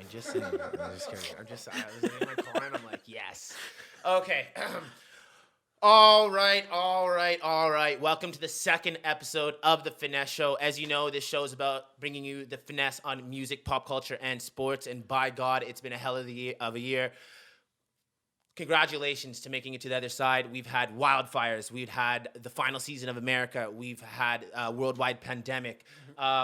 I'm just saying. I was in my car and I'm like, yes. Okay. All right. Welcome to the second episode of the Finesse Show. As you know, this show is about bringing you the finesse on music, pop culture, and sports. And by God, it's been a hell of a year. Congratulations to making it to the other side. We've had wildfires. We've had the final season of America. We've had a worldwide pandemic.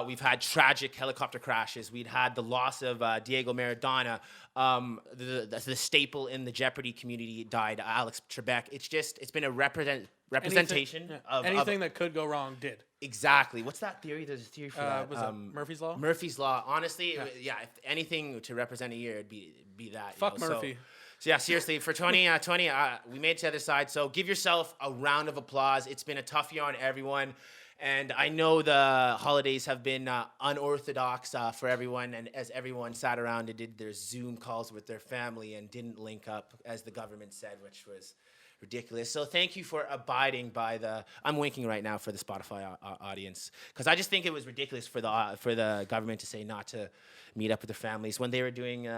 We've had tragic helicopter crashes. We've had the loss of Diego Maradona. The staple in the Jeopardy community died, Alex Trebek. It's been a representation of anything that could go wrong did. Exactly. What's that theory? There's a theory for that. Was that Murphy's Law? Murphy's Law. Honestly, if anything to represent a year, it'd be that. Fuck Murphy. So yeah, seriously, for 2020, we made it to the other side. So give yourself a round of applause. It's been a tough year on everyone. And I know the holidays have been unorthodox for everyone. And as everyone sat around and did their Zoom calls with their family and didn't link up, as the government said, which was ridiculous. So thank you for abiding by I'm winking right now for the Spotify audience, because I just think it was ridiculous for the government to say not to meet up with their families when they were doing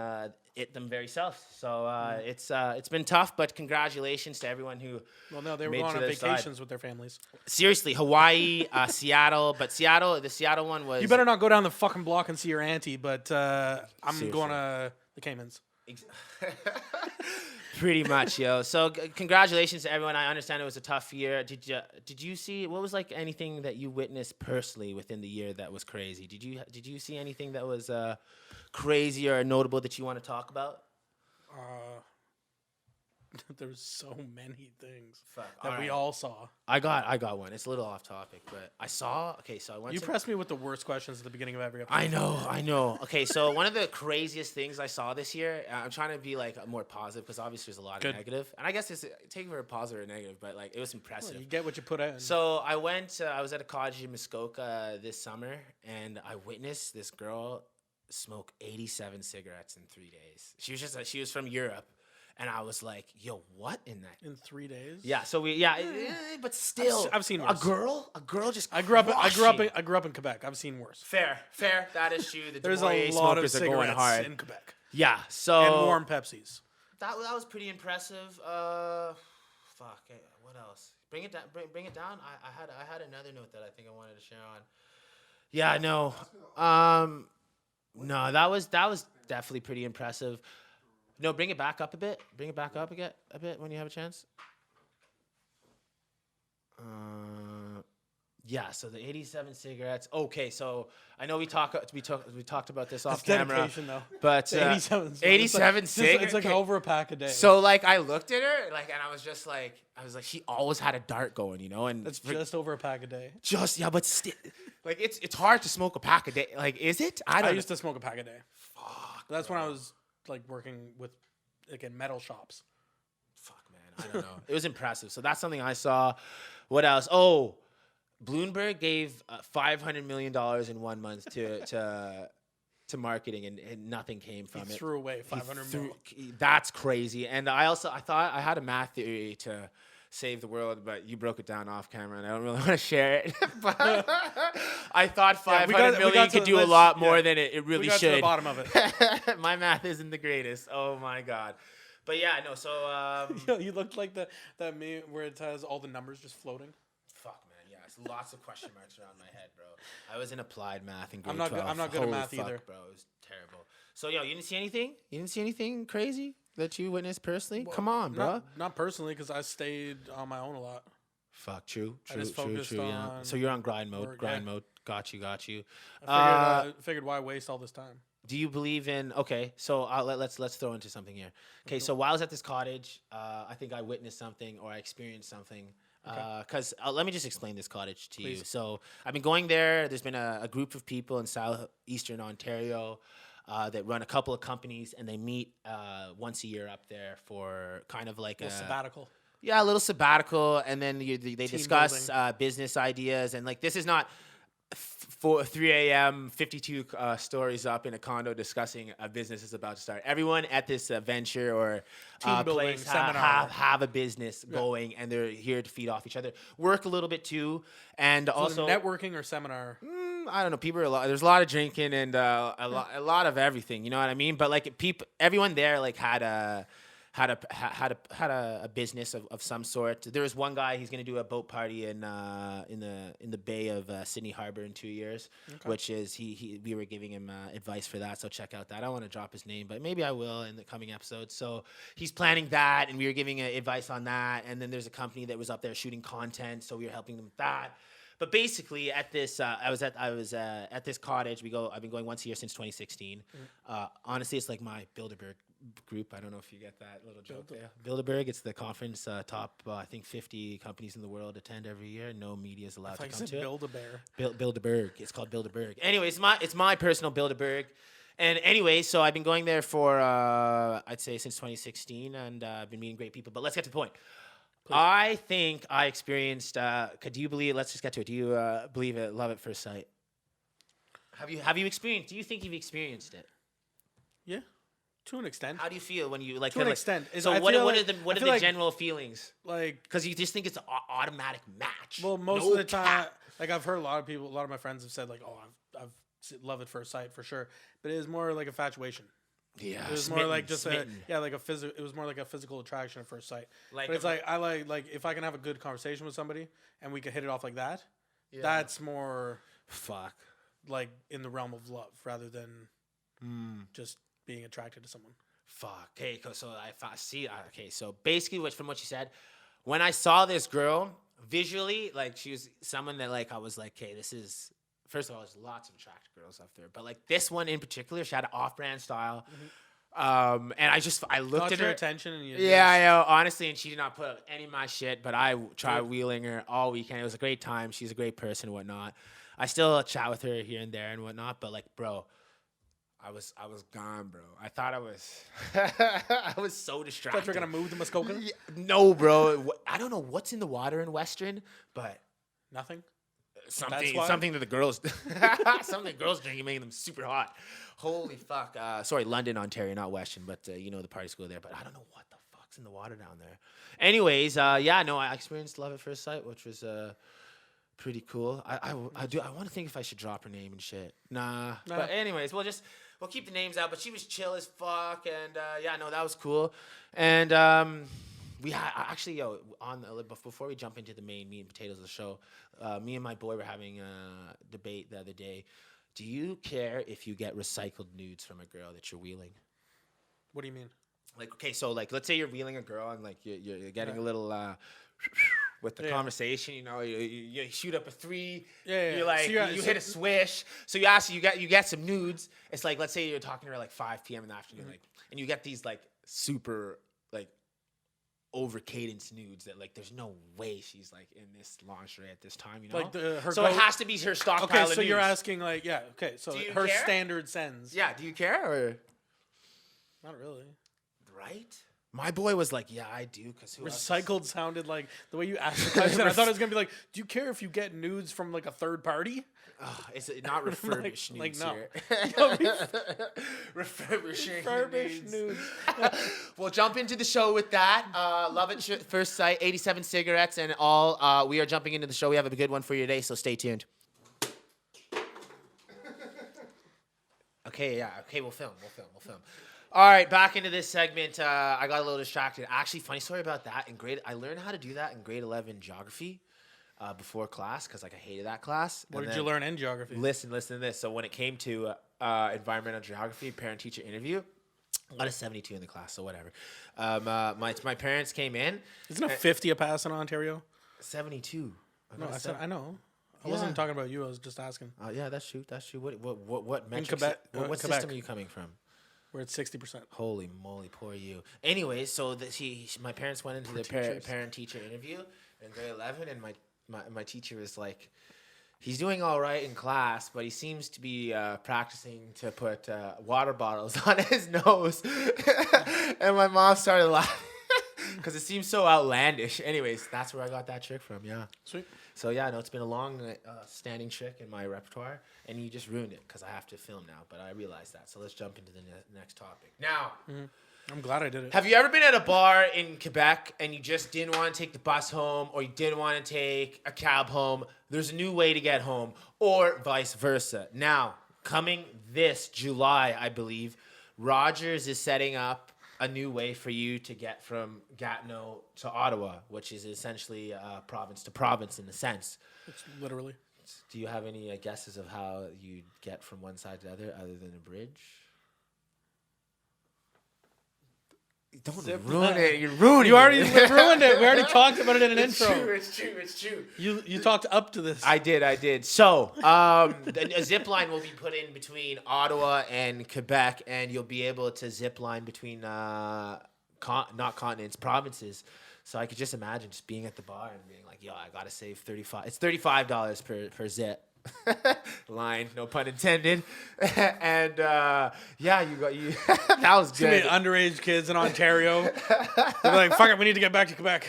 it them very self. So it's been tough, but congratulations to everyone who. Well, no, they were going on vacations with their families. Seriously, Hawaii, Seattle, but the Seattle one was. You better not go down the fucking block and see your auntie, but I'm Seriously. going to the Caymans. Pretty much, yo. So congratulations to everyone. I understand it was a tough year. Did you see what was like anything that you witnessed personally within the year that was crazy? Did you see anything that was crazy or notable that you want to talk about? There's so many things we all saw. I got one. It's a little off topic, but I saw. Okay, so I went. You pressed me with the worst questions at the beginning of every episode. I know. Okay, so one of the craziest things I saw this year. I'm trying to be like more positive because obviously there's a lot of negative, and I guess it's take it for a positive or negative, but like it was impressive. Well, you get what you put out. So I went. I was at a cottage in Muskoka this summer, and I witnessed this girl smoke 87 cigarettes in 3 days. She was from Europe. And I was like, "Yo, what in that?" In 3 days? Yeah. So but still, I've seen worse. A girl just. I grew up in Quebec. I've seen worse. Fair. That is true. There's a lot of cigarettes in Quebec. Yeah. So and warm Pepsis. That was pretty impressive. Fuck. What else? Bring it down. Bring it down. I had another note that I think I wanted to share on. Yeah. No. No. That was definitely pretty impressive. No, bring it back up a bit. Bring it back up a bit when you have a chance. Yeah, so the 87 cigarettes. Okay, so I know we talked about this off camera. Dedication, though. But 87 cigarettes. It's like over a pack a day. So like I looked at her and I was like she always had a dart going, and that's just over a pack a day. But still, like it's hard to smoke a pack a day. Like, is it? I used to smoke a pack a day. Fuck. That's when I was like working with like in metal shops. Fuck, man, I don't know. It was impressive. So that's something I saw. What else? Oh, Bloomberg gave $500 million in 1 month to marketing, and nothing came from it. Threw away $500 million. That's crazy. And I thought I had a math theory to save the world, but you broke it down off camera, and I don't really want to share it. But I thought $500 million could do a lot more than it really should. To the bottom of it. My math isn't the greatest. Oh my God. But yeah, no. So you looked like that meme where it has all the numbers just floating. Fuck, man. Yeah, it's lots of question marks around my head, bro. I was in applied math in grade 12. I'm not good at math either, bro. It was terrible. So you didn't see anything? You didn't see anything crazy that you witnessed personally? Well, come on, bro. Not personally, because I stayed on my own a lot. Fuck, true. I just focused on. Yeah. So you're on grind mode. Mode. Got you. I figured why waste all this time. Do you believe in? Okay, so let's throw into something here. Okay, so while I was at this cottage, I think I witnessed something or I experienced something. Because let me just explain this cottage to you. So I've been going there. There's been a group of people in southeastern Ontario that run a couple of companies, and they meet once a year up there for kind of like a sabbatical. Yeah, a little sabbatical, and then they discuss business ideas, and like this is not 3 a.m. 52 stories up in a condo discussing a business is about to start. Everyone at this venture or place have a business going, and they're here to feed off each other. Work a little bit too, and so also networking or seminar. I don't know. People are there's a lot of drinking and a lot of everything. You know what I mean? But like everyone there like had a business of some sort. There was one guy, he's gonna do a boat party in the bay of Sydney Harbor in 2 years, which is we were giving him advice for that. So check out that. I don't want to drop his name, but maybe I will in the coming episodes. So he's planning that, and we were giving advice on that. And then there's a company that was up there shooting content, so we were helping them with that. But basically, at this, I was at this cottage. I've been going once a year since 2016. Honestly, it's like my Bilderberg group. I don't know if you get that little joke there. Bilderberg, it's the conference. Top, I think 50 companies in the world attend every year. No media is allowed to come to it. Build-A-Bear. Bilderberg. It's called Bilderberg. Anyway, it's my personal Bilderberg. And anyway, so I've been going there for I'd say since 2016, and I've been meeting great people. But let's get to the point. Please. I think I experienced. Do you believe? Let's just get to it. Do you believe it? Love at first sight. Have you experienced? Do you think you've experienced it? Yeah, to an extent. How do you feel when you like? To an extent. So what are the general feelings? Like, because you just think it's an automatic match. Well, most of the time, like I've heard a lot of my friends have said like, oh, I've love at first sight for sure, but it is more like infatuation. Yeah, it was more like just it was more like a physical attraction at first sight. Like, but it's like I like if I can have a good conversation with somebody and we can hit it off like that. Yeah. That's more like in the realm of love rather than just being attracted to someone. Okay, so I see. Okay, so basically, from what you said, when I saw this girl visually, like she was someone that like I was like, okay, this is. First of all, there's lots of attractive girls up there, but like this one in particular, she had an off-brand style, and I looked at her attention, and honestly, and she did not put any of my shit, but I tried wheeling her all weekend. It was a great time. She's a great person and whatnot. I still chat with her here and there and whatnot, but like, bro, I was gone, bro. I thought I was, I was so distracted. Thought you were gonna move to Muskoka? Yeah, no, bro. I don't know what's in the water in Western, but nothing. Something that the girls something girls drink, making them super hot. Holy fuck. Sorry, London, Ontario, not Western, but the party school there. But I don't know what the fuck's in the water down there. Anyways, I experienced love at first sight, which was pretty cool. I want to think if I should drop her name and shit. Nah. But anyways, we'll keep the names out. But she was chill as fuck, and that was cool. And we had actually, before we jump into the main meat and potatoes of the show, me and my boy were having a debate the other day. Do you care if you get recycled nudes from a girl that you're wheeling? What do you mean? Like, okay, so like, let's say you're wheeling a girl and like you're getting a little with the conversation. You shoot up a 3. Yeah. You're like so you hit a swish. So you get some nudes. It's like, let's say you're talking to her like 5 p.m. in the afternoon, like, and you get these like super like over cadence nudes that like there's no way she's like in this lingerie at this time, like it has to be her stockpile. Okay, so nudes. You're asking like so her care? Standard sends. Yeah, do you care or not really? Right? My boy was like, yeah, I do. Because recycled sounded like the way you asked the question. I thought it was gonna be like, do you care if you get nudes from like a third party? It's not refurbished nudes no. here. Refurbished nudes. We'll jump into the show with that. Love at first sight, 87 cigarettes and all. We are jumping into the show. We have a good one for you today, so stay tuned. Okay, we'll film. All right, back into this segment. I got a little distracted. Actually, funny story about that. I learned how to do that in grade 11 geography. Before class, because like I hated that class. What did you learn in geography? Listen to this. So when it came to environmental geography, parent-teacher interview, I got a 72 in the class, so whatever. My parents came in. Isn't it 50 a pass in Ontario? 72. I know. I wasn't talking about you. I was just asking. Yeah, that's true. What metrics? In Quebec. What system are you coming from? We're at 60%. Holy moly, poor you. Anyway, so my parents went into the parent-teacher interview in grade 11, and my teacher was like, he's doing all right in class, but he seems to be practicing to put water bottles on his nose. And my mom started laughing because it seems so outlandish. Anyways, that's where I got that trick from, yeah. Sweet. So, it's been a long standing trick in my repertoire, and you just ruined it because I have to film now, but I realized that. So let's jump into the next topic. Now, I'm glad I did it. Have you ever been at a bar in Quebec and you just didn't want to take the bus home or you didn't want to take a cab home? There's a new way to get home, or vice versa. Now, coming this July, I believe, Rogers is setting up a new way for you to get from Gatineau to Ottawa, which is essentially province to province in a sense. It's literally. Do you have any guesses of how you get from one side to the other than a bridge? Don't ruin it. You're ruining it. You already ruined it. We already talked about it in an intro. It's true. You talked up to this. I did. So, a zip line will be put in between Ottawa and Quebec, and you'll be able to zip line between not continents, provinces. So I could just imagine just being at the bar and being like, "Yo, I gotta save $35. It's $35 per zip." Line, no pun intended. And yeah, you that was too good. many underage kids in Ontario. They're like, fuck it, we need to get back to Quebec.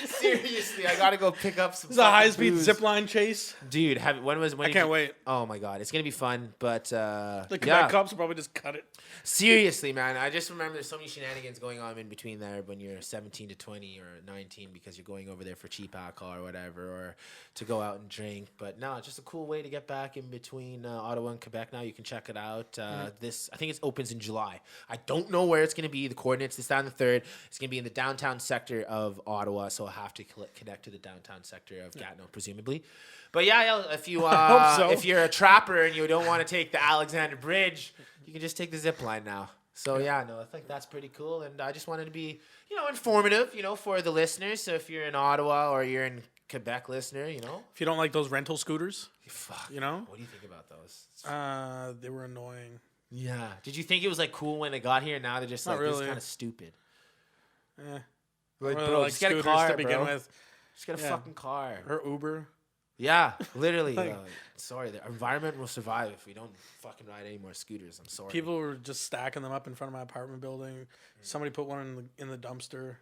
Seriously, I gotta go pick up some. This is a high-speed zipline chase, dude. When I can't wait. Oh my god, it's gonna be fun. But the Quebec cops will probably just cut it. Seriously, man, I just remember there's so many shenanigans going on in between there when you're 17 to 20 or 19 because you're going over there for cheap alcohol or whatever, or to go out and drink. But no, it's just a cool way to get back in between Ottawa and Quebec. Now you can check it out. This, I think it opens in July. I don't know where it's gonna be. The coordinates this down the 3rd. It's gonna be in the downtown sector of Ottawa, so I'll have to connect to the downtown sector of Gatineau, presumably. But yeah, if you if you're a trapper and you don't want to take the Alexander Bridge, you can just take the zip line now. So yeah, no, I think that's pretty cool, and I just wanted to be, informative, for the listeners. So if you're in Ottawa or you're in Quebec, listener, if you don't like those rental scooters, fuck, what do you think about those? They were annoying. Yeah. Did you think it was like cool when they got here? Now they're just Not like really. this is kind of stupid. Like, bro, just get a car to begin with. Just get a fucking car. Or Uber. Yeah, literally. Sorry, the environment will survive if we don't fucking ride any more scooters. I'm sorry. People were just stacking them up in front of my apartment building. Somebody put one in the dumpster.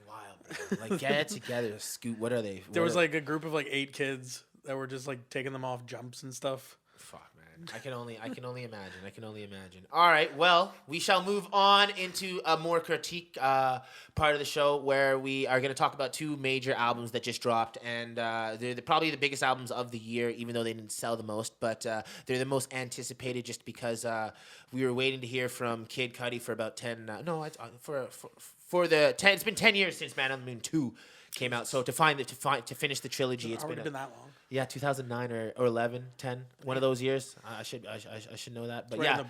Wild, bro. Like, get it together. Scoot. What are they? There was like a group of like 8 kids that were just like taking them off jumps and stuff. Fuck, man. I can only imagine. All right. Well, we shall move on into a more critique part of the show where we are going to talk about 2 major albums that just dropped, and they're probably the biggest albums of the year, even though they didn't sell the most. But they're the most anticipated, just because we were waiting to hear from Kid Cudi for about 10. It's been 10 years since Man on the Moon 2 came out. So to finish the trilogy, it's been that long. Yeah, 2009 or 11, 10, one of those years. I should know that. But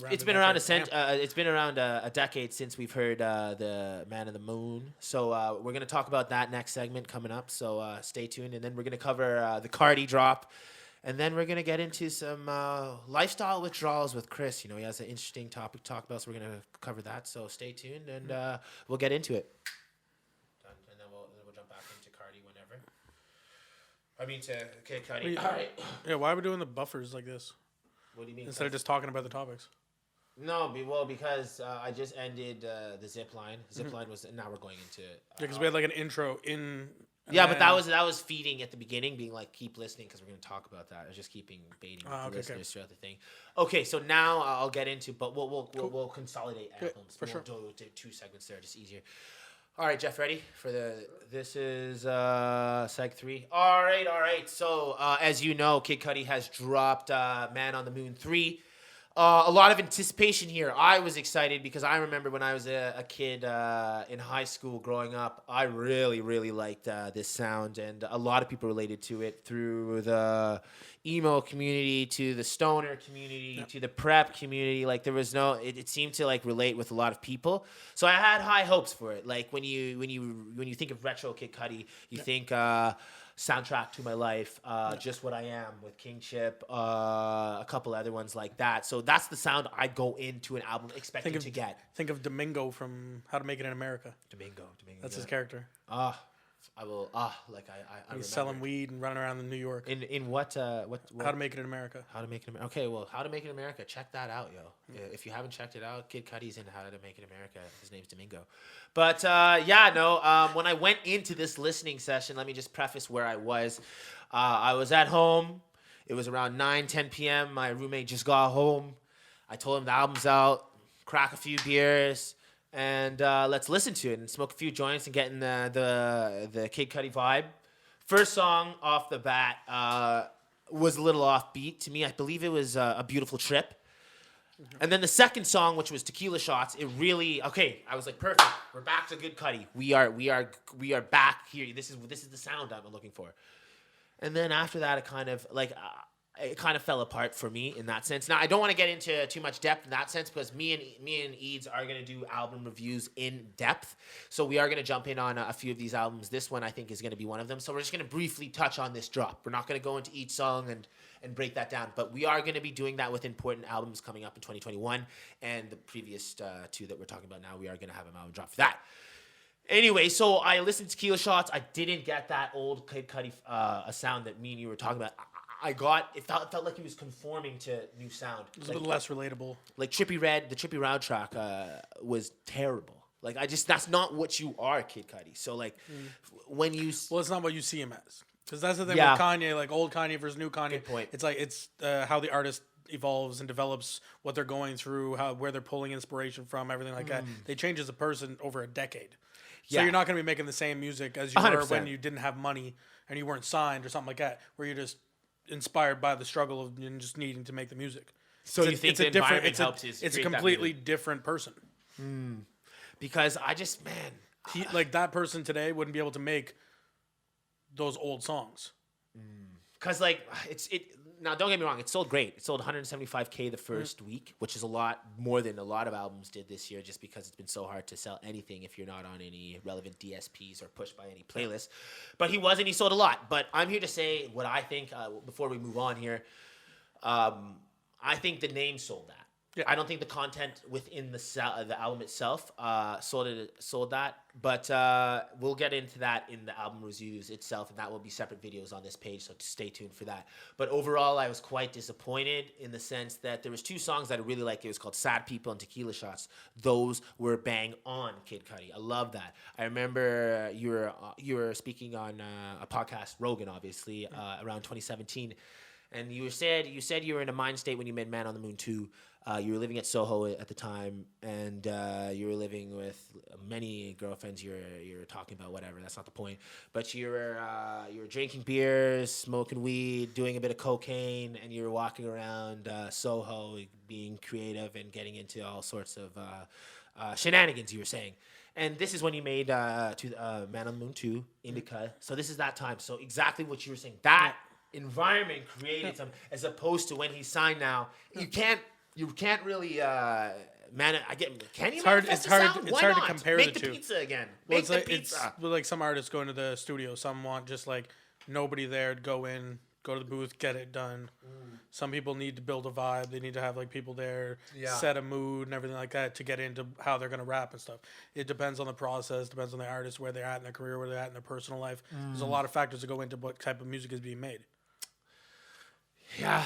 it's been around a decade since we've heard the Man on the Moon. So we're gonna talk about that next segment coming up. So stay tuned, and then we're gonna cover the Cardi drop, and then we're gonna get into some lifestyle withdrawals with Chris. He has an interesting topic to talk about, so we're gonna cover that. So stay tuned, and we'll get into it. And then we'll jump back into Cardi whenever. Kid Cudi. All right. Yeah, why are we doing the buffers like this? What do you mean? Instead of just talking about the topics. No, because I just ended the zip line. Zip line was, now we're going into. Because we had like an intro in. Yeah, but that was feeding at the beginning, being like, keep listening because we're going to talk about that. I was just keeping baiting the listeners throughout the thing. Okay, so now I'll get into, but we'll consolidate albums. For sure. We'll do 2 segments there, just easier. All right, Jeff, ready for this is seg 3. All right. So as you know, Kid Cudi has dropped Man on the Moon 3. A lot of anticipation here. I was excited because I remember when I was a kid in high school growing up, I really, really liked this sound, and a lot of people related to it through the emo community, to the stoner community, to the prep community. Like there was it seemed to like relate with a lot of people. So I had high hopes for it. Like when you think of retro Kid Cudi, you think Soundtrack to My Life, Just What I Am with Kingship, a couple other ones like that. So that's the sound I go into an album expecting to get. Think of Domingo from How to Make It in America. Domingo. That's his character. I will. I He's selling weed and running around in New York. In what? How to Make It in America. How to Make It in America. Okay, well, How to Make It in America. Check that out, yo. If you haven't checked it out, Kid Cudi's in How to Make It in America. His name's Domingo. But when I went into this listening session, let me just preface where I was. I was at home. It was around 9-10 p.m. My roommate just got home. I told him the album's out, crack a few beers, and let's listen to it and smoke a few joints and get in the Kid Cudi vibe. First song off the bat was a little offbeat to me. I believe it was A Beautiful Trip. And then the second song, which was Tequila Shots, it really I was like, perfect. We're back to good Cudi. We are back here. This is the sound I'm looking for. And then after that, it kind of fell apart for me in that sense. Now I don't want to get into too much depth in that sense because me and Eades are gonna do album reviews in depth. So we are gonna jump in on a few of these albums. This one I think is gonna be one of them. So we're just gonna briefly touch on this drop. We're not gonna go into each song and break that down. But we are going to be doing that with important albums coming up in 2021. And the previous two that we're talking about now, we are going to have an album drop for that. Anyway, so I listened to Tequila Shots. I didn't get that old Kid Cudi a sound that me and you were talking about. It felt like he was conforming to new sound. It was a little less relatable. Like the Trippy Red track was terrible. Like, that's not what you are, Kid Cudi. So, like, when you... Well, it's not what you see him as. Because that's the thing with Kanye, like old Kanye versus new Kanye. Good point. It's like how the artist evolves and develops, what they're going through, where they're pulling inspiration from, everything like that. They change as a person over a decade. So you're not going to be making the same music as you 100%. were when you didn't have money and you weren't signed or something like that, where you're just inspired by the struggle of and just needing to make the music. So you think the environment helps? It's a completely different person. Because I just, man... like that person today wouldn't be able to make those old songs. Because like now don't get me wrong, it sold great. It sold 175K the first week, which is a lot more than a lot of albums did this year, just because it's been so hard to sell anything if you're not on any relevant DSPs or pushed by any playlists. But he sold a lot. But I'm here to say what I think before we move on here. I think the name sold that. Yeah. I don't think the content within the album itself sold that, but we'll get into that in the album reviews itself, and that will be separate videos on this page, so stay tuned for that. But overall, I was quite disappointed in the sense that there was two songs that I really liked. It was called Sad People and Tequila Shots. Those were bang on, Kid Cudi. I love that. I remember you were speaking on a podcast, Rogan, obviously, around 2017, and you said you were in a mind state when you made Man on the Moon 2. You were living at Soho at the time, and you were living with many girlfriends. You were talking about whatever. That's not the point. But you were drinking beers, smoking weed, doing a bit of cocaine, and you were walking around Soho, being creative and getting into all sorts of shenanigans. You were saying, and this is when you made Man on the Moon 2, Indica. So this is that time. So exactly what you were saying. That environment created some, as opposed to when he's signed now. You can't really can you? It's hard to compare Make the two. Pizza again. Well, it's like some artists go into the studio. Some want just like nobody there to go to the booth, get it done. Some people need to build a vibe. They need to have like people there, set a mood and everything like that to get into how they're gonna rap and stuff. It depends on the process. Depends on the artist, where they're at in their career, where they're at in their personal life. There's a lot of factors that go into what type of music is being made. Yeah,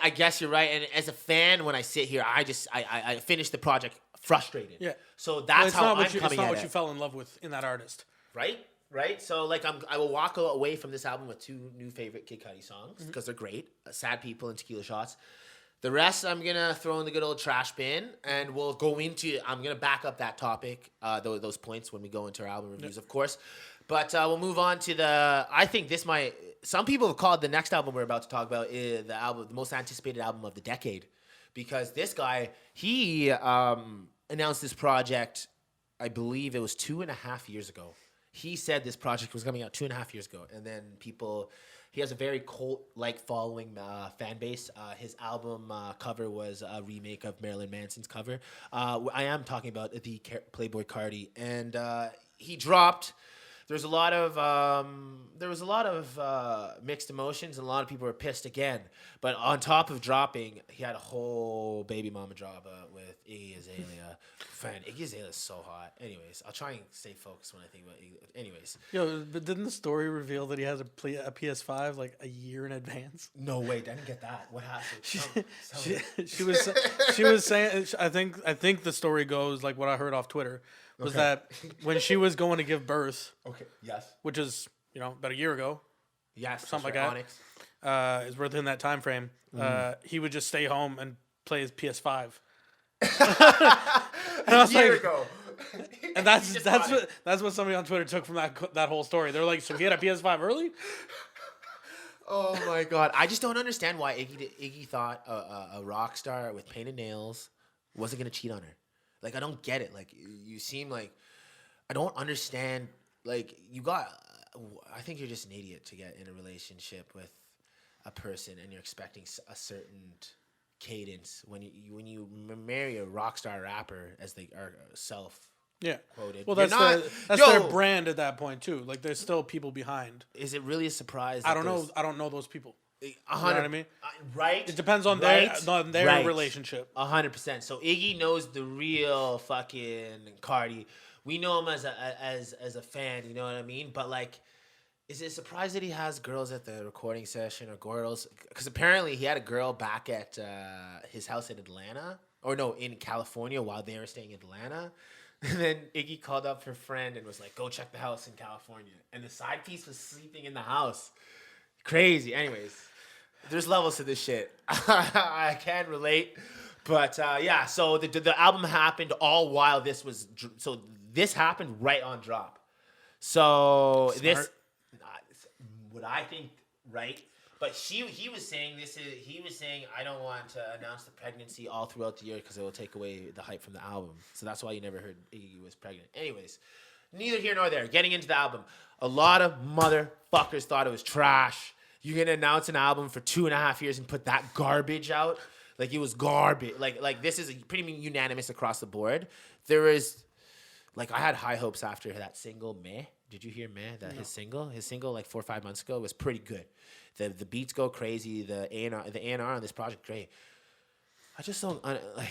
I guess you're right. And as a fan, when I sit here, I finish the project frustrated. Yeah. So that's how I'm coming at it. It's not what you fell in love with in that artist. Right? So like I will walk away from this album with two new favorite Kid Cudi songs because they're great. Sad People and Tequila Shots. The rest I'm going to throw in the good old trash bin, and we'll go into, I'm going to back up that topic, those points when we go into our album reviews, of course. But we'll move on to I think this might... Some people have called the next album we're about to talk about the most anticipated album of the decade, because this guy, he announced this project, I believe it was 2.5 years ago. He said this project was coming out 2.5 years ago, and then he has a very cult-like following fan base. His album cover was a remake of Marilyn Manson's cover. I am talking about the Playboy Cardi, and he dropped... There was a lot of mixed emotions, and a lot of people were pissed again. But on top of dropping, he had a whole baby mama drama with Iggy Azalea. Iggy Azalea is so hot. Anyways, I'll try and stay focused when I think about Iggy. Anyways. But didn't the story reveal that he has a PS5 like a year in advance? No, wait, I didn't get that. What happened? She was saying, I think the story goes, like what I heard off Twitter, was that when she was going to give birth, which is about a year ago, something like that, Onyx, is within that time frame. He would just stay home and play his PS5 And I was a year like, ago. and that's what somebody on Twitter took from that whole story. They're like, so he had a PS5 early? Oh my god! I just don't understand why Iggy thought a rock star with painted nails wasn't gonna cheat on her. Like I don't get it. Like you seem like I don't understand. Like I think you're just an idiot to get in a relationship with a person and you're expecting a certain cadence when you marry a rock star rapper as they are self. Yeah. Quoted. Well, that's their brand at that point too. Like there's still people behind. Is it really a surprise? I don't know. I don't know those people. 100. You know what I mean? Right. It depends on their relationship. 100%. So Iggy knows the real fucking Cardi. We know him as a fan. You know what I mean? But like, is it a surprise that he has girls at the recording session or girls? Because apparently he had a girl back at his house in Atlanta, or no, in California while they were staying in Atlanta. And then Iggy called up her friend and was like, go check the house in California. And the side piece was sleeping in the house. Crazy. Anyways, there's levels to this shit. I can't relate. But yeah, so the album happened all while this was... So this happened right on drop. So Smart. This... What I think, right? But he was saying I don't want to announce the pregnancy all throughout the year because it will take away the hype from the album. So that's why you never heard Iggy was pregnant. Anyways, neither here nor there. Getting into the album, a lot of motherfuckers thought it was trash. You're gonna announce an album for 2.5 years and put that garbage out? Like it was garbage. Like this is pretty unanimous across the board. There is, like, I had high hopes after that single Meh. Did you hear Meh? No. His single like 4 or 5 months ago was pretty good. The beats go crazy. The A&R on this project, great. I just don't like.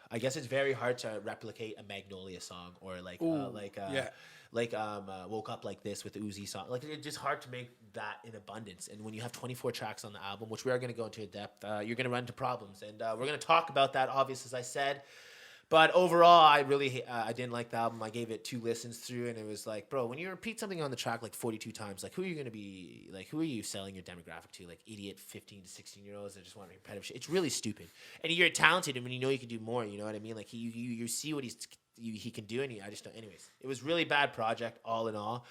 I guess it's very hard to replicate a Magnolia song or Woke Up Like This with the Uzi song. Like it's just hard to make that in abundance. And when you have 24 tracks on the album, which we are going to go into depth, you're going to run into problems. And we're going to talk about that, obviously, as I said. But overall, I didn't like the album. I gave it 2 listens through, and it was like, bro, when you repeat something on the track like 42 times, like who are you going to be, like who are you selling your demographic to? Like idiot 15 to 16-year-olds that just want repetitive shit. It's really stupid. And you're talented, and when you know you can do more, you know what I mean? Like you see what he can do, and I just don't. Anyways, it was really bad project all in all.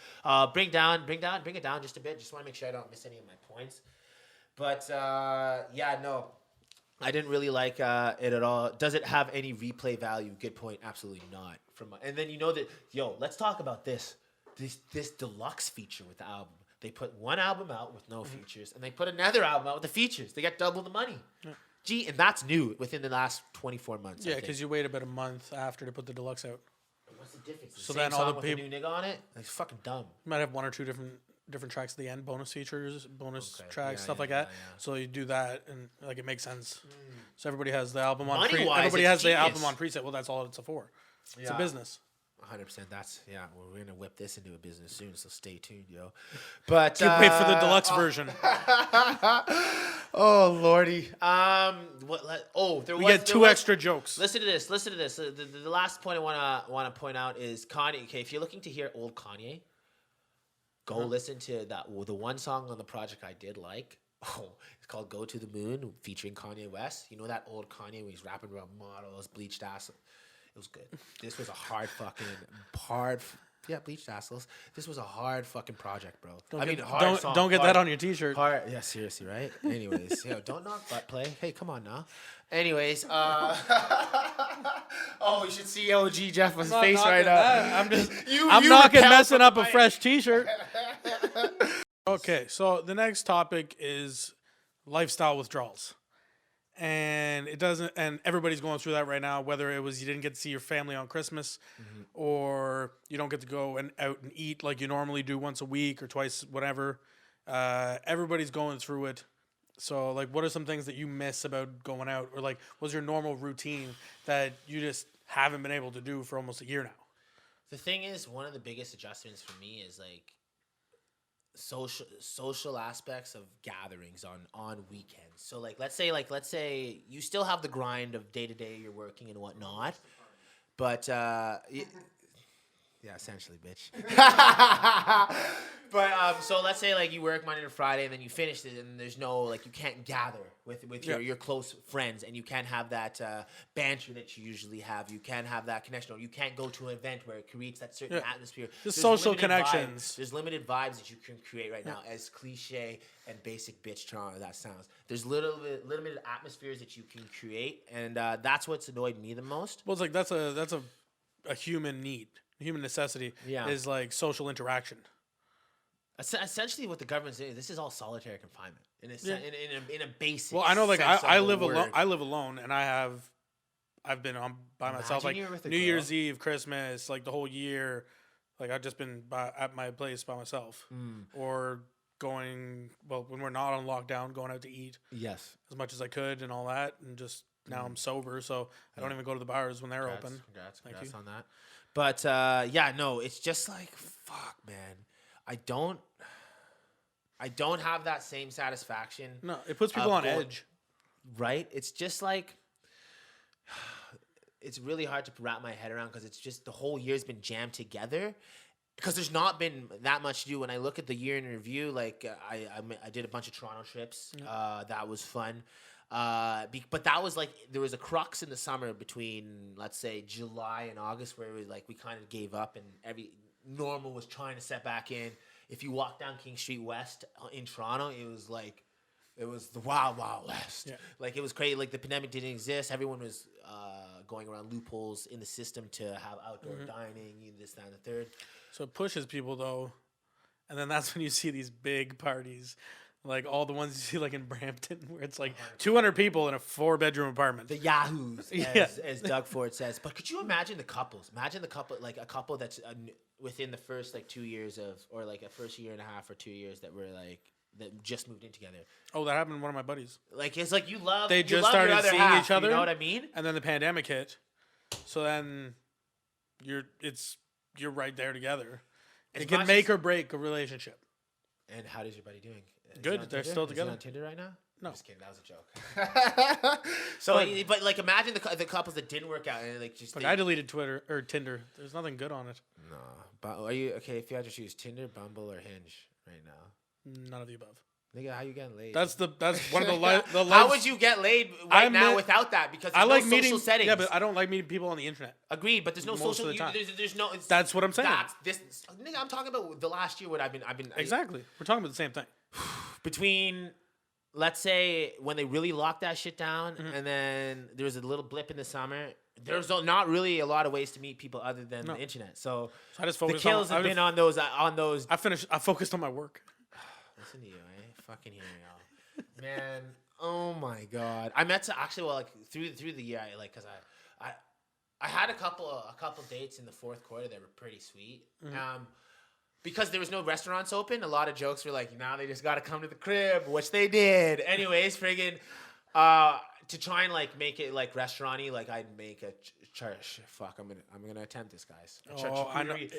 Bring it down just a bit. Just want to make sure I don't miss any of my points. But yeah, no. I didn't really like it at all. Does it have any replay value? Good point. Absolutely not. And then let's talk about this deluxe feature with the album. They put one album out with no features, and they put another album out with the features. They got double the money. Yeah. Gee, and that's new within the last 24 months. Yeah, because you wait about a month after to put the deluxe out. What's the difference? So same then all the people with a new nigga on it. It's fucking dumb. You might have 1 or 2 different tracks at the end, bonus features, tracks, stuff like that. Yeah. So you do that, and like it makes sense. So everybody has the album on the album on preset. Well, that's all it's for. It's a business. 100%. We're gonna whip this into a business soon, so stay tuned, yo. But wait for the deluxe version. Oh lordy. We get 2 extra jokes. Listen to this. The last point I wanna point out is Kanye. Okay, if you're looking to hear old Kanye, go listen to the one song on the project I did like. It's called "Go to the Moon" featuring Kanye West. You know that old Kanye when he's rapping about models, bleached ass. It was good. This was a bleached assholes. This was a hard fucking project, bro. Don't get that on your t-shirt. Yeah, seriously, right? Anyways, don't knock butt play. Hey, come on now. Anyways, you should see OG Jeff's face right now. I'm not messing up a fresh t-shirt. Okay, so the next topic is lifestyle withdrawals. And everybody's going through that right now, whether it was you didn't get to see your family on Christmas or you don't get to go out and eat like you normally do once a week or twice, whatever. Everybody's going through it. So, like, what are some things that you miss about going out? Or, like, what's your normal routine that you just haven't been able to do for almost a year now? The thing is, one of the biggest adjustments for me is, like, social aspects of gatherings on weekends. So like let's say you still have the grind of day to day, you're working and whatnot, but Yeah, essentially, bitch. But so let's say like you work Monday to Friday and then you finish it and there's no like you can't gather with your close friends and you can't have that banter that you usually have. You can't have that connection. Or you can't go to an event where it creates that certain atmosphere. There's social connections. There's limited vibes that you can create right now, as cliche and basic bitch Toronto that sounds. There's limited atmospheres that you can create, and that's what's annoyed me the most. Well, it's like that's a human need, a human necessity. Yeah. Is like social interaction. Essentially, what the government's doing, this is all solitary confinement in a basic. Well, I know, like I live alone. I live alone, and I've been by myself. Like New Year's Eve, Christmas, like the whole year. Like I've just been at my place by myself, or going when we're not on lockdown, going out to eat. Yes, as much as I could and all that, and just now I'm sober, so I don't even go to the bars when they're open. Congrats on that. But no, it's just like fuck, man. I don't have that same satisfaction. No, it puts people on edge. Right? It's just like it's really hard to wrap my head around because it's just the whole year's been jammed together. Because there's not been that much to do. When I look at the year in review, like I did a bunch of Toronto trips. That was fun. But that was like there was a crux in the summer between let's say July and August where it was like we kind of gave up and every normal was trying to set back in. If you walk down King Street West in Toronto, it was the wild west. Yeah. Like it was crazy. Like the pandemic didn't exist. Everyone was going around loopholes in the system to have outdoor dining, this, that, and the third. So it pushes people though, and then that's when you see these big parties. Like all the ones you see like in Brampton where it's like 200 people in a 4-bedroom apartment. The yahoos, as Doug Ford says. But could you imagine the couples? Imagine the couple, like a couple that's within the first like 2 years or like a first year and a half or 2 years that were like, that just moved in together. Oh, that happened to one of my buddies. Like, it's like they just started seeing each other. You know what I mean? And then the pandemic hit. So then you're right there together. It can make or break a relationship. And how is your buddy doing? Good. They're still together. Is he on Tinder right now? No. Just kidding. That was a joke. So, but like, imagine the couples that didn't work out and like just. But I deleted Twitter or Tinder. There's nothing good on it. No, but are you okay? If you had to choose Tinder, Bumble, or Hinge right now? None of the above. Nigga, how you getting laid? That's one of the How would you get laid now without that? Because there's no social settings. Yeah, but I don't like meeting people on the internet. Agreed, but there's no social. There's no. That's what I'm saying. Nigga, I'm talking about the last year. What I've been. Exactly. We're talking about the same thing. Between, let's say, when they really locked that shit down, and then there was a little blip in the summer. There's not really a lot of ways to meet people other than the internet. So I just focused the kills have been on those. I focused on my work. Listen to you, fucking hear me out, man. Oh my god, I met through the year, because I had a couple dates in the fourth quarter that were pretty sweet. Because there was no restaurants open, a lot of jokes were like, now they just got to come to the crib, which they did. Anyways, friggin', to try and like make it like restaurant-y, like I'd make a I'm gonna attempt this, guys.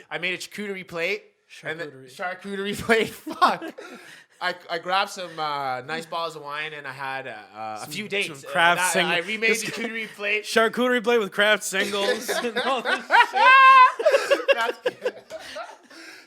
I made a charcuterie plate. Charcuterie plate. Fuck. I grabbed some nice bottles of wine and I had a few dates. Some craft singles. I remade the charcuterie plate. Charcuterie plate with craft singles and all this shit. That's good.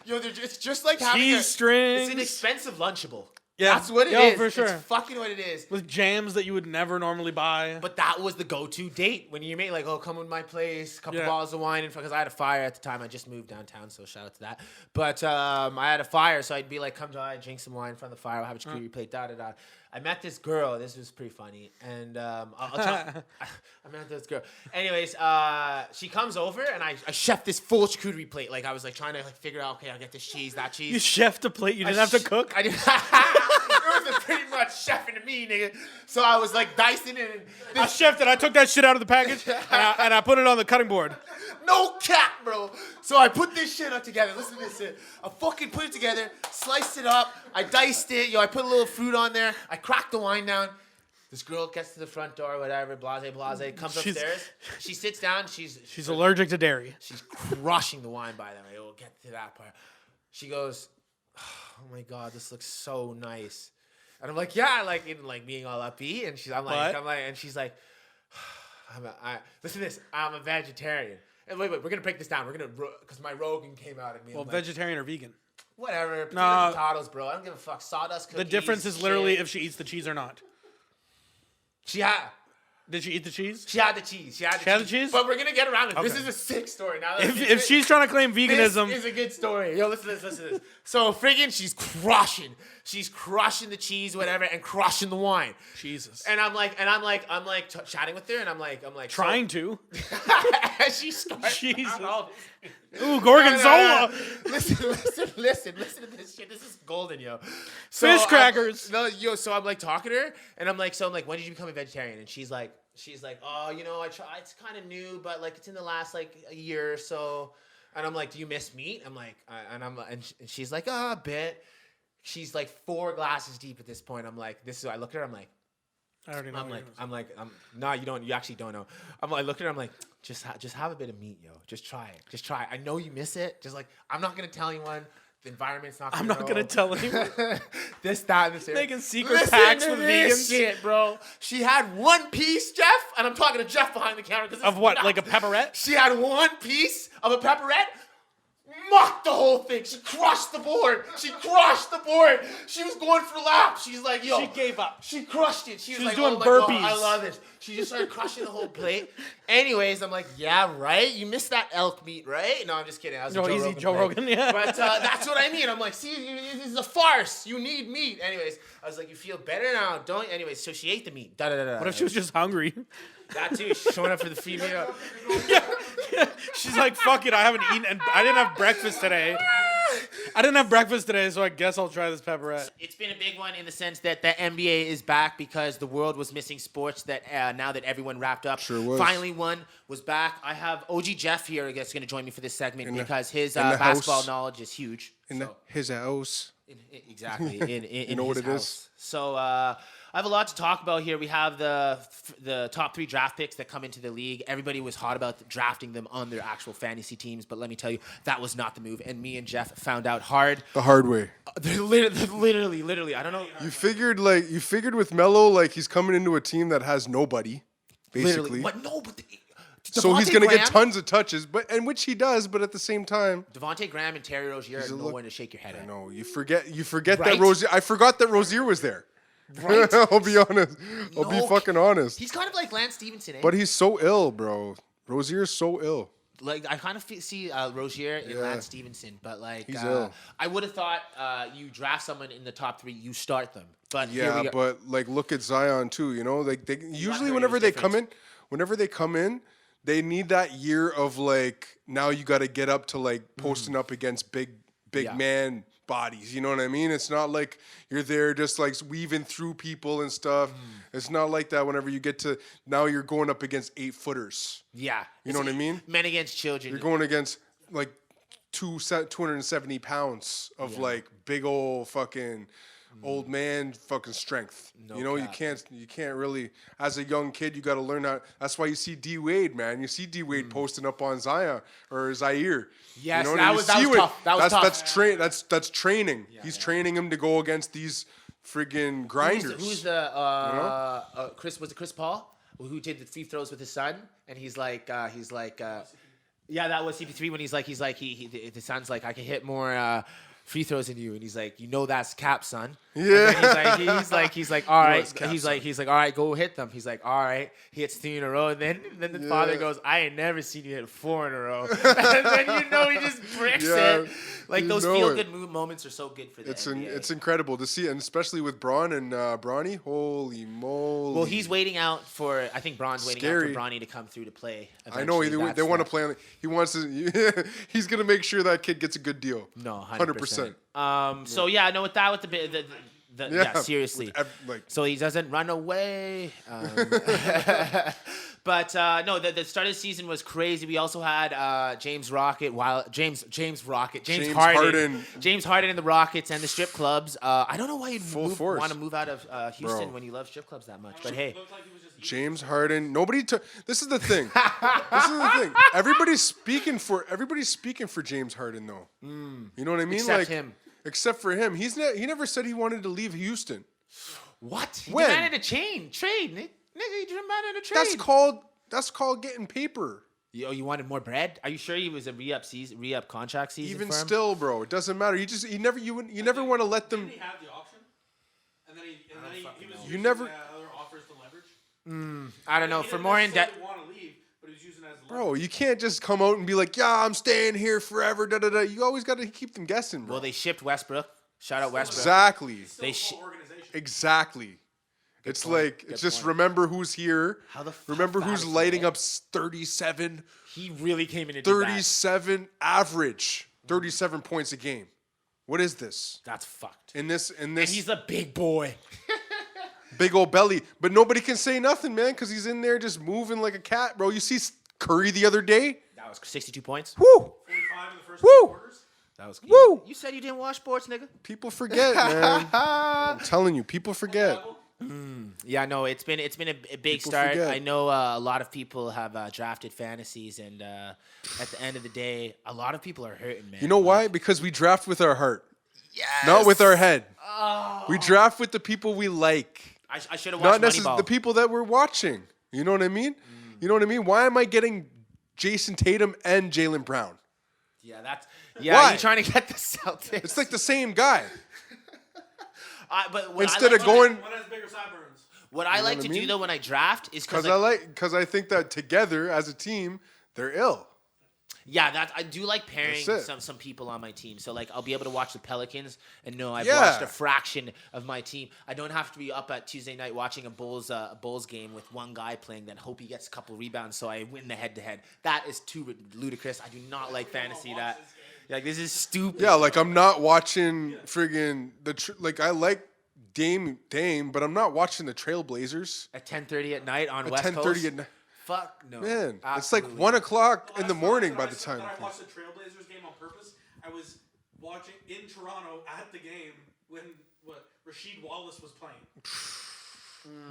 Yo, it's just like having cheese strings. It's an expensive Lunchable. Yeah, that's what it is. For sure. It's fucking what it is. With jams that you would never normally buy. But that was the go-to date when you made like, oh, come with my place, couple bottles of wine, and because I had a fire at the time. I just moved downtown, so shout out to that. But I had a fire, so I'd be like, come to drink some wine in front of the fire, I'll have a charcuterie plate, da-da-da. I met this girl. This was pretty funny. And I met this girl. Anyways, she comes over, and I chef this full charcuterie plate. Like, I was like trying to like figure out, okay, I'll get this cheese, that cheese. You chefed a plate? You didn't have to cook? I didn't. It was pretty much chefing to me, nigga. So I was like dicing it. I chefed it. I took that shit out of the package, and I put it on the cutting board. No cap, bro. So I put this shit up together. Listen to this shit. I fucking put it together, sliced it up. I diced it. I put a little fruit on there. I cracked the wine down. This girl gets to the front door, whatever, blase, comes upstairs. She sits down. She's allergic to dairy. She's crushing the wine, by the way. We'll get to that part. She goes, oh my God, this looks so nice. And I'm like, yeah, like being all upbeat. And she's like, listen to this. I'm a vegetarian. Wait, we're gonna break this down. We're gonna because my Rogan came out at me. Well, vegetarian or vegan? Whatever. Potatoes, bro. I don't give a fuck. Sawdust cookies. The difference is literally if she eats the cheese or not. Did she eat the cheese? She had the cheese. She had the cheese? But we're going to get around it. Okay. This is a sick story. Now if she's trying to claim veganism. This is a good story. Yo, listen to this. So, friggin' she's crushing. She's crushing the cheese, whatever, and crushing the wine. Jesus. And I'm like chatting with her, and I'm like. Trying to. She starts. Jesus. Ooh, Gorgonzola. No. Listen to this shit. This is golden, yo. Fish crackers. So I'm like talking to her, and I'm like, when did you become a vegetarian? And she's like, oh, I try. It's kind of new, but like it's in the last like a year or so. And I'm like, do you miss meat? I'm like, and she's like, oh, a bit. She's like 4 glasses deep at this point. I'm like, I look at her. I'm like, I already know. No, you don't. You actually don't know. I look at her. I'm like, just have a bit of meat, yo. Just try it. Just try it. I know you miss it. Just like, I'm not gonna tell anyone. The environment's not. I'm not gonna tell anyone. This, that, and this. Making secret packs with vegans. Shit, bro. She had 1 piece, Jeff, and I'm talking to Jeff behind the camera. Of what? Like a pepperette? She had 1 piece of a pepperette. Mocked the whole thing. She crushed the board. She was going for laps. She's like, yo. She gave up. She crushed it. She was like, doing oh my burpees. God, I love this. She just started crushing the whole plate. Anyways, I'm like, yeah, right? You missed that elk meat, right? No, I'm just kidding. Joe Rogan, yeah. But that's what I mean. I'm like, see, this is a farce. You need meat. Anyways, I was like, you feel better now, don't you? Anyways, so she ate the meat. What if she was just hungry? That too. She's showing up for the female. Yeah. She's like, fuck it. I haven't eaten, and I didn't have breakfast today. So I guess I'll try this pepperette. It's been a big one in the sense that the NBA is back because the world was missing sports that now that everyone wrapped up. Sure was. Finally one was back. I have OG Jeff here that's going to join me for this segment because his basketball knowledge is huge. His house. Exactly. In you know his what it house. is? So I have a lot to talk about here. We have the top 3 draft picks that come into the league. Everybody was hot about drafting them on their actual fantasy teams, but let me tell you, that was not the move. And me and Jeff found out the hard way. Literally. I don't know. You figured with Melo, like he's coming into a team that has nobody, basically. But so he's going to get tons of touches, and which he does, but at the same time, Devontae Graham and Terry Rozier are no one to shake your head at. I know. You forget right? that Rozier. I forgot that Rozier was there. Right? I'll be honest. I'll be fucking honest. He's kind of like Lance Stevenson, eh? But he's so ill, bro. Rozier's so ill. Like I kind of see Rozier and Lance Stevenson, but like he's ill. I would have thought you draft someone in the top 3, you start them. But yeah, but like look at Zion too. You know, like they usually whenever they come in, they need that year of like now you got to get up to like posting up against big man bodies, you know what I mean? It's not like you're there just like weaving through people and stuff. It's not like that whenever you get to now you're going up against 8-footers. Yeah. You know what I mean? Men against children. You're going against like 270 pounds of like big old fucking old man fucking strength. You can't really, as a young kid, you got to learn how. That's why you see D Wade, man. You see D Wade posting up on Zion or Zaire. Yes, you know, that was tough. That's training. He's training him to go against these friggin' grinders. Who's Chris? Was it Chris Paul who did the free throws with his son? And he's like, that was CP3 when the son's like, I can hit more free throws in you, and he's like, that's cap, son. Yeah. He's like, all right. He's like, all right, go hit them. He's like, all right. He hits 3 in a row, and then the father goes, I ain't never seen you hit 4 in a row. And then he just bricks it. Like those feel good moments are so good for the NBA. It's incredible to see, and especially with Braun and Bronny. Holy moly! Well, he's waiting out for. I think Braun's waiting out for Bronny to come through to play. I know they want to play. He wants to. He's gonna make sure that kid gets a good deal. No, 100%. So yeah, no, with the seriously. So he doesn't run away. But no, the start of the season was crazy. We also had James Harden and the Rockets and the strip clubs. I don't know why you'd want to move out of Houston when you love strip clubs that much. But hey, James Harden. This is the thing. Everybody's speaking for James Harden though. You know what I mean? Except for him. He never said he wanted to leave Houston. What? He demanded a trade. Nigga, he demanded a trade. That's called getting paper. You wanted more bread? Are you sure he was a re-up contract season? Even for him? still, bro, it doesn't matter. You never want to let them. Didn't he have the option? And then he was You using never. other offers to leverage. I don't know. For more in depth, want to leave, but he was using it as Bro, you can't just come out and be like, yeah, I'm staying here forever. Da da da. You always got to keep them guessing, bro. well, they shipped Westbrook. Shout out Westbrook. Exactly. They organization. Exactly. It's point. like Good it's just point. remember who's here. Remember fat who's is he, lighting eh? up 37, He really came in and did that. 37 average, 37 points a game. What is this? That's fucked. In this, And he's a big boy. big old belly, but nobody can say nothing, man, because he's in there just moving like a cat, bro. You see Curry the other day? That was 62 points. Woo! 45 in the first Woo! quarters. That was Woo! You said you didn't watch sports, nigga. People forget, man. I'm telling you, people forget. Yeah, no, it's been a big People start. forget. I know a lot of people have drafted fantasies, and at the end of the day, a lot of people are hurting, man. You know why? Because we draft with our heart, Yes. not with our head. We draft with the people we like, I should have not watched necessarily Moneyball. the people that we're watching. You know what I mean? You know what I mean? Why am I getting Jason Tatum and Jaylen Brown? Yeah, that's Why? You're trying to get the Celtics. It's like the same guy. But what Instead I like of going, One has bigger sideburns. what I like what to I do mean? though when I draft is because I think that together as a team, they're ill. yeah, I do like pairing That's it. some people on my team. So like I'll be able to watch the Pelicans and know I've Yeah. watched a fraction of my team. I don't have to be up at Tuesday night watching a Bulls game with one guy playing, then hope he gets a couple rebounds so I win the head to head. That is too ludicrous. I do not like fantasy that. Like this is stupid. Yeah, like I'm not watching friggin' like I like Dame, but I'm not watching the Trailblazers At 10:30 at night on at West 10:30 Coast. at night. Fuck no. Man, it's Absolutely like 1 not. o'clock in the morning by the time. When I watched the Trailblazers game on purpose, I was watching in Toronto at the game when Rasheed Wallace was playing.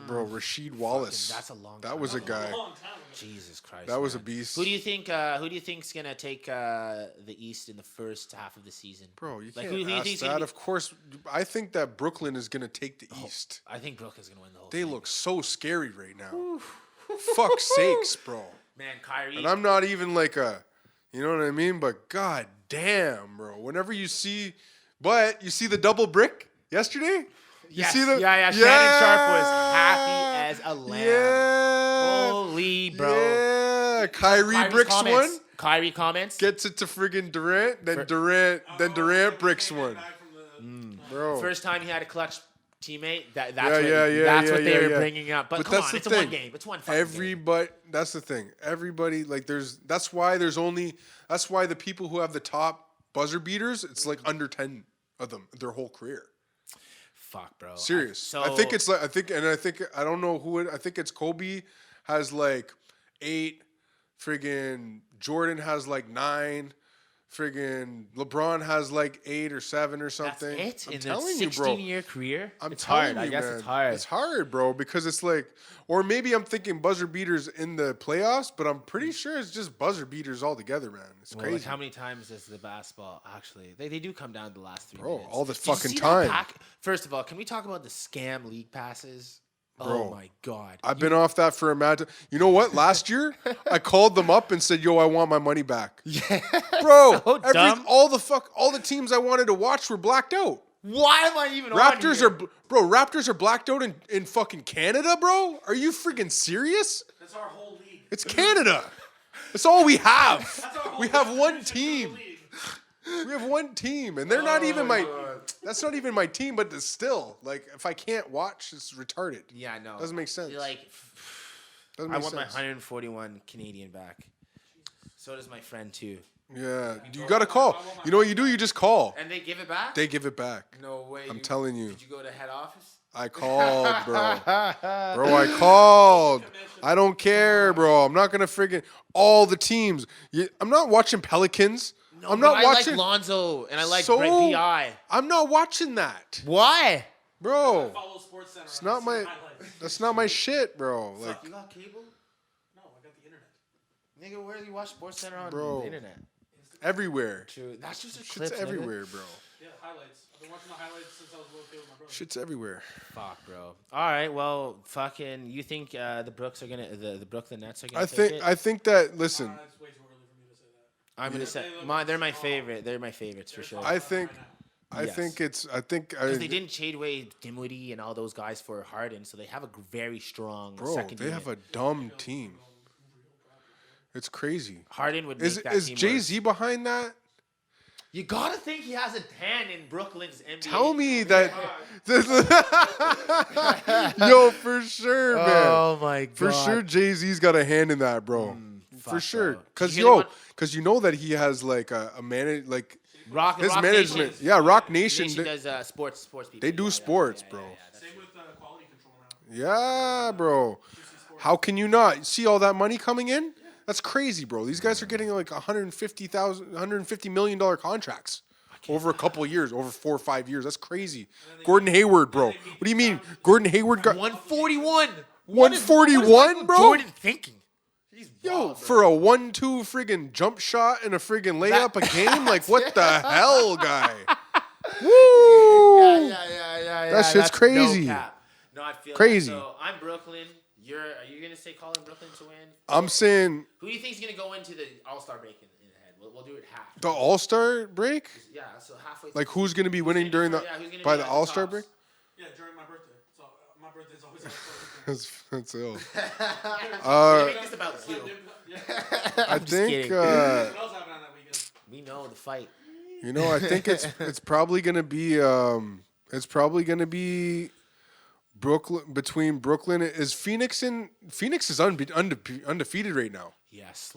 Bro, Rasheed Wallace. That's a long That time was a A guy. long time ago. Jesus Christ. That was a man. beast. Who do you think's gonna take the East in the first half of the season? Bro, you Like, can't who do you ask think's that. gonna be- Of course, I think that Brooklyn is going to take the East. I think Brooklyn's gonna win the whole They thing. look so scary right now. Fuck's sakes, bro. Man, Kyrie. And I'm not even like you know what I mean? But god damn, bro. Whenever you see the double brick yesterday? You yes. see the yeah. Shannon Sharp was happy as a lamb. Yeah. Holy bro. Yeah. Kyrie Kyrie's bricks comments. one. Kyrie comments. Gets it to friggin' Durant, then Durant bricks one. Back from the, Bro. First time he had a clutch teammate. That's Yeah, what, yeah, that's what yeah, they were yeah. bringing up. But come that's on, the it's thing. a one game. It's one fucking game. That's the thing. Everybody like that's why the people who have the top buzzer beaters, it's like under 10 of them their whole career. Fuck, bro. Serious. I think I don't know who I think it's Kobe has like 8, friggin' Jordan has like 9, friggin' LeBron has like 8 or 7 or something. That's it? I'm In telling the you, bro. 16-year career? I'm It's telling hard. you, I guess man. it's hard. It's hard, bro, because it's like, or maybe I'm thinking buzzer beaters in the playoffs, but I'm pretty sure it's just buzzer beaters all together, man. It's Well, crazy. like how many times does the basketball actually? They do come down to the last 3 Bro, minutes. all the Did you fucking see that time. First of all, can we talk about the scam league passes? Oh Bro, my god! I've been off that for a mad. You know what? Last year, I called them up and said, "Yo, I want my money back." Yeah, Bro, so dumb. all the teams I wanted to watch were blacked out. Why am I even Raptors on here? Raptors are blacked out in fucking Canada, bro. Are you freaking serious? that's our whole league. It's Canada. That's all we have. That's our whole We have one championship team. league. We have one team, and they're not even my. That's not even my team, but it's still like if I can't watch, it's retarded. Yeah, I know. Doesn't make sense. Like, Doesn't I make want my sense. 141 Canadian back. So does my friend too. Yeah, you gotta call. You know what you do? You just call. And they give it back? They give it back. No way. I'm telling you. Did you go to head office? I called, bro. Bro, I called. I don't care, bro. I'm not gonna friggin' all the teams. I'm not watching Pelicans. No, I'm not but watching. I like Lonzo and I like So- Brett Bi. I'm not watching that, Why? bro. Follow Sports Center. It's not my. That's not my shit, bro. Like, You got cable? No, I got the internet. Nigga, where do you watch SportsCenter on Bro. the internet? everywhere. True. That's just a Shit's everywhere, bro. Yeah, highlights. I've been watching the highlights since I was a little kid with my brother. Shit's everywhere. Fuck, bro. All right, well, fucking. You think the Brooks are gonna the Brooklyn Nets are gonna? I think that. Listen. It's way too early for me to say that. I'm gonna say they're my favorite. They're my favorites for sure. I think Because they didn't trade away Dinwiddie and all those guys for Harden, so they have a very strong second they unit. have a dumb team. It's crazy. Harden would make that is team Jay-Z behind that? You gotta think he has a hand in Brooklyn's NBA. Tell me that. Yo, for sure, man. Oh my god. For sure, Jay-Z's got a hand in that, bro. For sure, bro. because you know that he has like a manage like Rock management. Nation. Yeah, Rock Nation. does sports people. They do sports, bro. Same with quality control now. Yeah, bro. How can you not see all that money coming in? That's crazy, bro. These guys are getting like $150 million contracts over a couple of years, over 4 or 5 years. That's crazy. Gordon Hayward, bro. What do you mean? Gordon Hayward got 141. 141, bro. Jordan thinking. Yo, for a 1-2 friggin' jump shot and a friggin' layup a game? Like, what the hell, guy? Woo! Yeah. That shit's crazy. No cap. No, I feel Crazy. That. So I'm Brooklyn. Are you gonna say calling Brooklyn to win? I'm saying Who do you think is gonna go into the All-Star break in the head? We'll do it half. the All-Star break? Yeah, so halfway. Like, who's going to be winning during the by the All-Star break? Yeah, during my birthday. So my birthday's always That's ill. Make this about you. I think What else happened on that weekend? We know the fight. you know. I think it's probably going to be Brooklyn between Brooklyn is Phoenix is undefeated right now. Yes,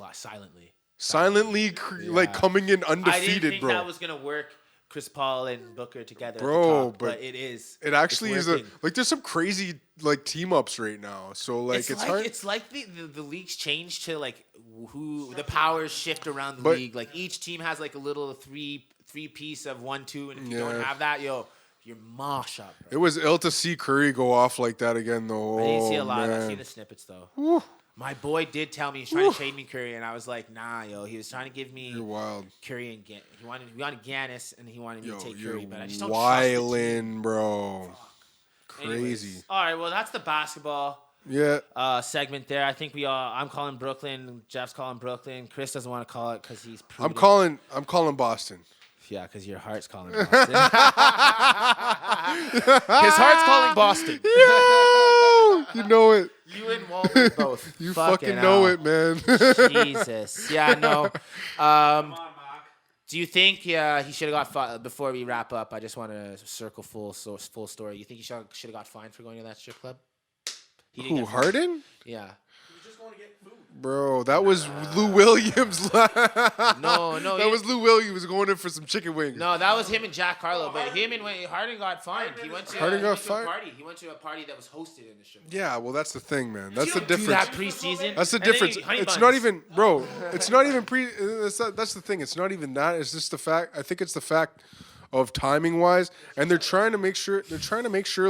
Silently like coming in I undefeated, didn't think bro. that was gonna work. Chris Paul and Booker together, Bro, at the top, but it is. It actually it's is working. like there's some crazy like team ups right now. So like it's hard. It's like the league's changed to like who the powers shift around the But- league. Like each team has like a little three piece of 1-2, and if you Yeah. don't have that, you're mosh up. Bro. It was ill to see Curry go off like that again, though. I didn't see a lot. Man. I seen the snippets though. Woo. My boy did tell me he was trying to trade me Curry, and I was like, nah, yo. He was trying to give me You're wild. Curry and he wanted Giannis, and he wanted me to take You're Curry, but I just don't trust the team. wildin', bro. Crazy. Anyways, all right, well, that's the basketball Yeah. segment there. I think I'm calling Brooklyn. Jeff's calling Brooklyn. Chris doesn't want to call it because he's I'm prudent. calling Boston. Yeah, because your heart's calling Boston. His heart's calling Boston. Yo! You know it. You and Walter both. You fucking know it, man. Jesus. Yeah, no. Come on, Mark. Do you think he should have got fined? Before we wrap up, I just want to circle full story. You think he should have got fined for going to that strip club? He didn't Who, get fined. Harden? Yeah. He was just going to get food. Bro, that was Lou Williams. No. That was Lou Williams going in for some chicken wings. No, that was him and Jack Harlow. But Harden got fined. He went to a party. He went to a party that was hosted in the strip club. Yeah, well, that's the thing, man. That's the You don't do difference. that preseason. That's the And then difference. you- honey It's buns. not even, bro. It's not even That's the thing. It's not even that. It's just the fact. I think it's the fact of timing wise, and they're trying to make sure.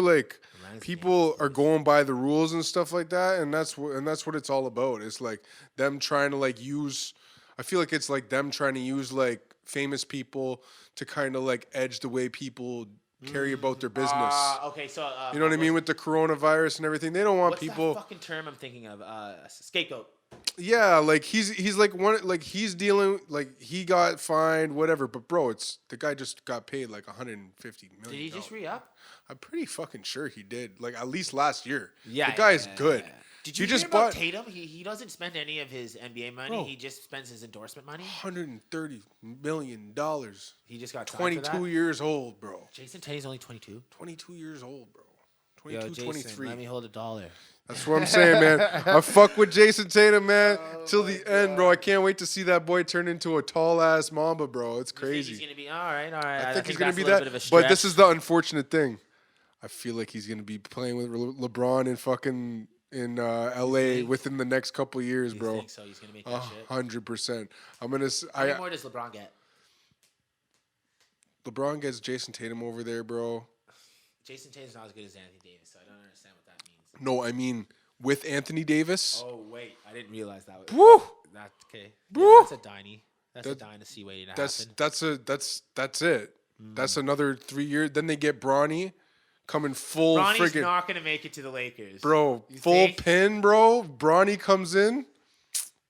Like people are going by the rules and stuff like that, and that's what it's all about. It's like them trying to like use. I feel like it's like them trying to use like famous people to kind of like edge the way people carry about their business. Okay, so You know what I mean with the coronavirus and everything. They don't want what's people. that fucking term I'm thinking of? Scapegoat. Yeah, like he's like he's dealing like he got fined, whatever. But bro, the guy just got paid like $150 million. Did he just re-up? I'm pretty fucking sure he did. Like at least last year. Yeah, the guy's good. Did you he hear just about bought Tatum? He doesn't spend any of his NBA money. Bro. He just spends his endorsement money. $130 million. He just got signed 22 for that? years old, bro. Jason Tatum's only 22. 22 years old, bro. Yo, 22, Jason, 23. let me hold $1. That's what I'm saying, man. I fuck with Jason Tatum, man, till the end, bro. I can't wait to see that boy turn into a tall ass Mamba, bro. It's You think crazy. he's gonna be all right. I think he's gonna that's be a little that. bit of a But this stretch. is the unfortunate thing. I feel like he's gonna be playing with LeBron in fucking in LA think? within the next couple years, You bro. think so? He's gonna make that shit. 100%. I'm gonna. How many more does LeBron get? LeBron gets Jason Tatum over there, bro. Jason Tatum's not as good as Anthony Davis, so I don't understand what that means. No, I mean with Anthony Davis. Oh wait, I didn't realize that. Woo! That's okay. Woo! Yeah, that's a Diney. That's a dynasty waiting to that's happen. that's it. That's another 3 years. Then they get Bronny coming full Bronny's friggin' not gonna make it to the Lakers, bro. You Full think? pin, bro. Bronny comes in.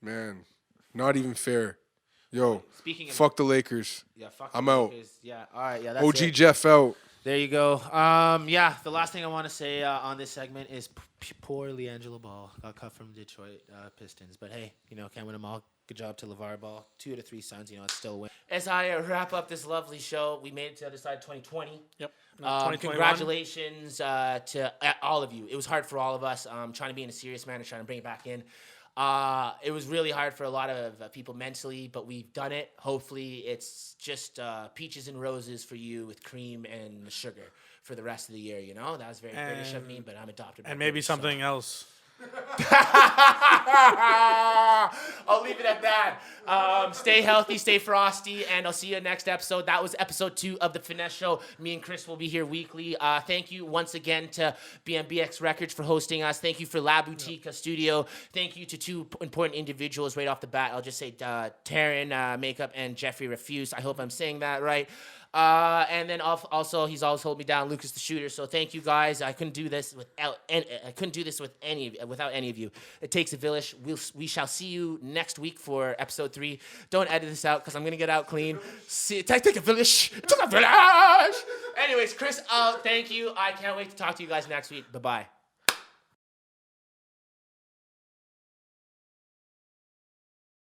Man, not even fair. Yo, Speaking of fuck the Lakers. yeah, fuck I'm the out. Lakers. Yeah, all right, yeah, that's OG it. Jeff out. There you go. Yeah, the last thing I want to say on this segment is poor LiAngelo Ball got cut from Detroit Pistons. But hey, can't win them all. Good job to LeVar Ball. 2 to 3 Suns, it's still a win. As I wrap up this lovely show, we made it to the other side 2020. Yep. Congratulations to all of you. It was hard for all of us trying to be in a serious manner, trying to bring it back in. It was really hard for a lot of people mentally, but we've done it. Hopefully, it's just peaches and roses for you with cream and sugar for the rest of the year. That was very British of me, but I'm adopted. And maybe something else. I'll leave it at that. Stay healthy, stay frosty, and I'll see you next episode. That was episode 2 of the Finesse Show. Me and Chris will be here weekly. Thank you once again to BMBX Records for hosting us. Thank you for La Boutique Studio. Thank you to 2 important individuals right off the bat. I'll just say Taryn Makeup and Jeffrey Refuse. I hope I'm saying that right. And then also he's always holding me down, Lucas the Shooter. So thank you guys. I couldn't do this without any of you. It takes a village. We shall see you next week for episode 3. Don't edit this out because I'm gonna get out clean. Take a village. It took a village. Anyways, Chris out. Thank you. I can't wait to talk to you guys next week. Bye bye.